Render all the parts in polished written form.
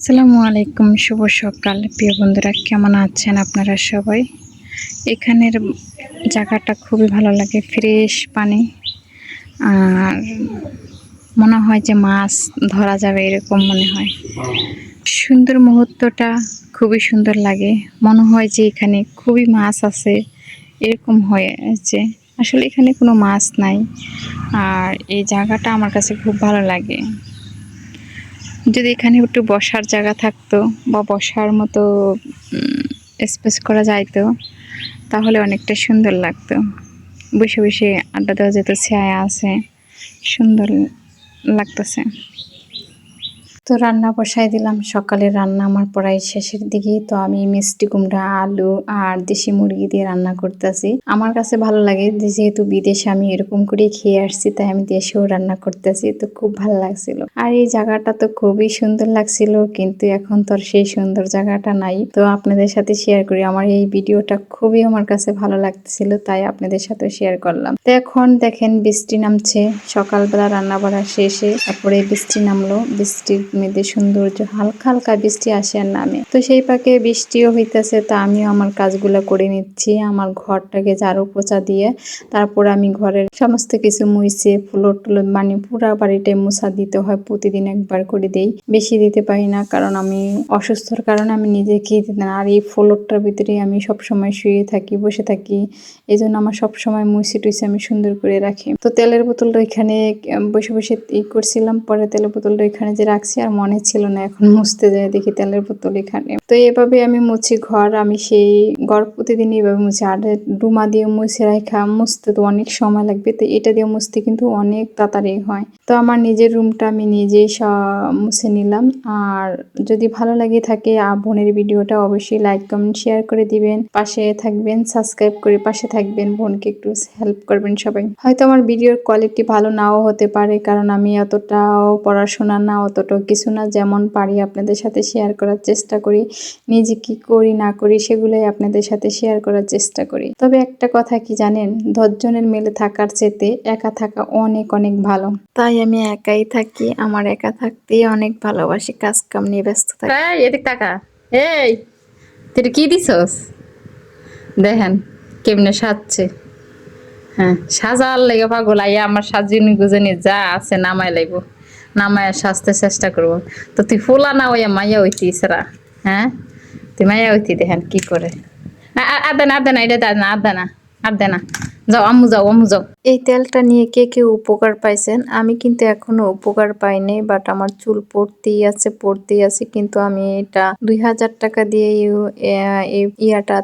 আসসালামু আলাইকুম, শুভ সকাল প্রিয় বন্ধুরা, কেমন আছেন আপনারা সবাই? এখানের জায়গাটা খুবই ভালো লাগে, ফ্রেশ পানি। আর মনে হয় যে মাছ ধরা যাবে এরকম মনে হয়। সুন্দর মুহূর্তটা খুবই সুন্দর লাগে, মনে হয় যে এখানে খুবই মাছ আছে এরকম হয়েছে। আসলে এখানে কোনো মাছ নাই। আর এই জায়গাটা আমার কাছে খুব ভালো লাগে। যদি এখানে একটু বসার জায়গা থাকতো বা বসার মতো স্পেস করা যাইতো তাহলে অনেকটা সুন্দর লাগতো। বসে বসে আড্ডা দেওয়া যেত, ছায়া আছে, সুন্দর লাগতেছে। তো রান্না বসাই দিলাম। সকালের রান্না আমার প্রায় শেষের দিকে। তো আমি মিষ্টি কুমড়া, আলু আর দেশি মুরগি দিয়ে রান্না করতেছি। আমার কাছে ভালো লাগে যে যেহেতু বিদেশে আমি এরকম করে খেয়ে আসছি, তাই আমি দেশেও রান্না করতেছি। তো খুব ভালো লাগছিল। আর এই জায়গাটা তো খুবই সুন্দর লাগছিল, কিন্তু এখন তো আর সেই সুন্দর জায়গাটা নাই। তো আপনাদের সাথে শেয়ার করি। আমার এই ভিডিওটা খুবই আমার কাছে ভালো লাগতেছিল, তাই আপনাদের সাথে শেয়ার করলাম। তো এখন দেখেন বৃষ্টি নামছে। সকালবেলা রান্না বাড়া শেষে তারপরে বৃষ্টি নামলো। বৃষ্টির মধ্যে সৌন্দর্য, হালকা হালকা বৃষ্টি আসে আর নামে। তো সেই পাকে বৃষ্টিও হইতেছে, তা আমিও আমার কাজগুলো করে নিচ্ছি। আমার ঘরটাকে ঝাড়ু পোছা দিয়ে তারপর আমি ঘরের সমস্ত কিছু মুছে ফ্লোর টুলোর মানে পুরা বাড়িটাই মোছা দিতে হয়। প্রতিদিন একবার করে দেই, বেশি দিতে পারি না, কারণ আমি অসুস্থর কারণে আমি নিজে খেয়ে দিতে না। আর এই ফ্লোরটার ভিতরে আমি সবসময় শুয়ে থাকি, বসে থাকি, এই জন্য আমার সবসময় মুছে টুছে আমি সুন্দর করে রাখি। তো তেলের বোতলটা এখানে বসে বসে করছিলাম, পরে তেলের বোতলটা এখানে যে রাখছি আর মনে ছিল না, এখন মুছতে যায় দেখি তেলের বোতল এখানে। তো এভাবে আমি মুছি ঘর। আমি সেই ঘর প্রতিদিন এইভাবে মুছি। আর ডুমা দিয়ে মুছে রাখা, মুছতে তো অনেক সময় লাগবে, তো এটা দিয়ে মুছতে কিন্তু অনেক তাড়াতাড়ি হয়। তো আমার নিজের রুমটা আমি নিজেই মুছে নিলাম। আর যদি ভালো লাগে থাকে বোনের ভিডিওটা অবশ্যই লাইক কমেন্ট শেয়ার করে দিবেন, পাশে থাকবেন, সাবস্ক্রাইব করে পাশে থাকবেন, বোনকে একটু হেল্প করবেন সবাই। হয়তো আমার ভিডিওর কোয়ালিটি ভালো নাও হতে পারে, কারণ আমি অতটাও পড়াশোনা না, অতটাও কিছু না, যেমন পারি আপনাদের সাথে শেয়ার করার চেষ্টা করি। নিজে কি করি না করি সেগুলোই আপনাদের সাথে শেয়ার করার চেষ্টা করি। তবে একটা কথা কি জানেন, 10 জনের মিলে থাকার চেয়ে একা থাকা অনেক অনেক ভালো। তাই আমি একাই থাকি, আমার একা থাকতেই অনেক ভালোবাসি, কাজ কাম নিয়ে ব্যস্ত থাকি। এদিক টাকা, এই তুই কি দিছস দেখেন কেমনে সাজছে। হ্যাঁ, সাজার লেগে পাগল। আইয়া আমার সাজিনি গুজনি যা আছে নামাই লাইব, নামায় সাজতে চেষ্টা করবো। তো তুই ফুলা না ওইয়া মাইয়া হইতি সেরা। হ্যাঁ, তুই মাইয়া হইতি, দেখেন কি করে। আদে না এটা দেয় না, আদে না, আদে না। যাও আম্মু যাও, আম্মু যাও। এই তেলটা নিয়ে কে কে উপকার পাইছেন? আমি কিন্তু এখনো উপকার পাইনি, বাট আমার চুল পড়তেই আছে, কিন্তু আমি এটা 2000 টাকা দিয়ে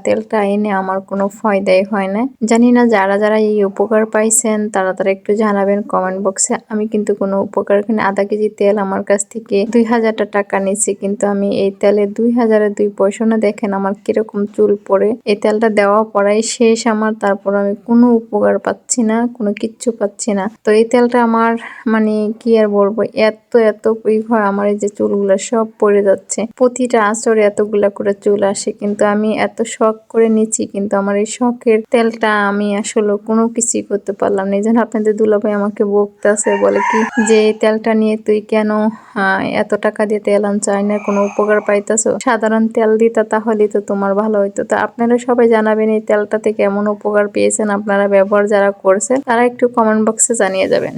তেলটা এনে আমার কোনো ফায়দাই হয় না। জানি না যারা যারা এই উপকার পাইছেন তারা তারা একটু জানাবেন কমেন্ট বক্সে। আমি কিন্তু কোনো উপকার, এখানে আধা কেজি তেল আমার কাছ থেকে 2000 টাকা নিচ্ছে, কিন্তু আমি এই তেলে 2000-এর 2 পয়সা না। দেখেন আমার কিরকম চুল পড়ে। এই তেলটা দেওয়া পড়াই শেষ আমার, তারপর আমি কোনো উপকার পাচ্ছি না, কোনো কিচ্ছু পাচ্ছি না। তো এই তেলটা আমার মানে কি আর বলবো, এত হয় আমার, এই যে চুলগুলো সব পড়ে যাচ্ছে। প্রতিটা আঁচড়ে এতগুলা করে চুল আসে, কিন্তু আমি এত শখ করে নিচ্ছি, কিন্তু আমার এই শখের তেলটা আমি আসলে কোনো কিছুই করতে পারলাম না। এই জন্য আপনাদের দুলাভাই আমাকে বকতেছে, বলে কি যে এই তেলটা নিয়ে তুই কেন এত টাকা দিয়ে তেল আনছ, আইনের কোনো উপকার পাইতেছো? সাধারণ তেল দিতা তাহলেই তো তোমার ভালো হইতো। তো আপনারা সবাই জানাবেন এই তেলটাতে কেমন উপকার পেয়েছেন, আপনারা ব্যবহার যারা করছেন তারা একটু কমেন্ট বক্সে জানিয়ে যাবেন।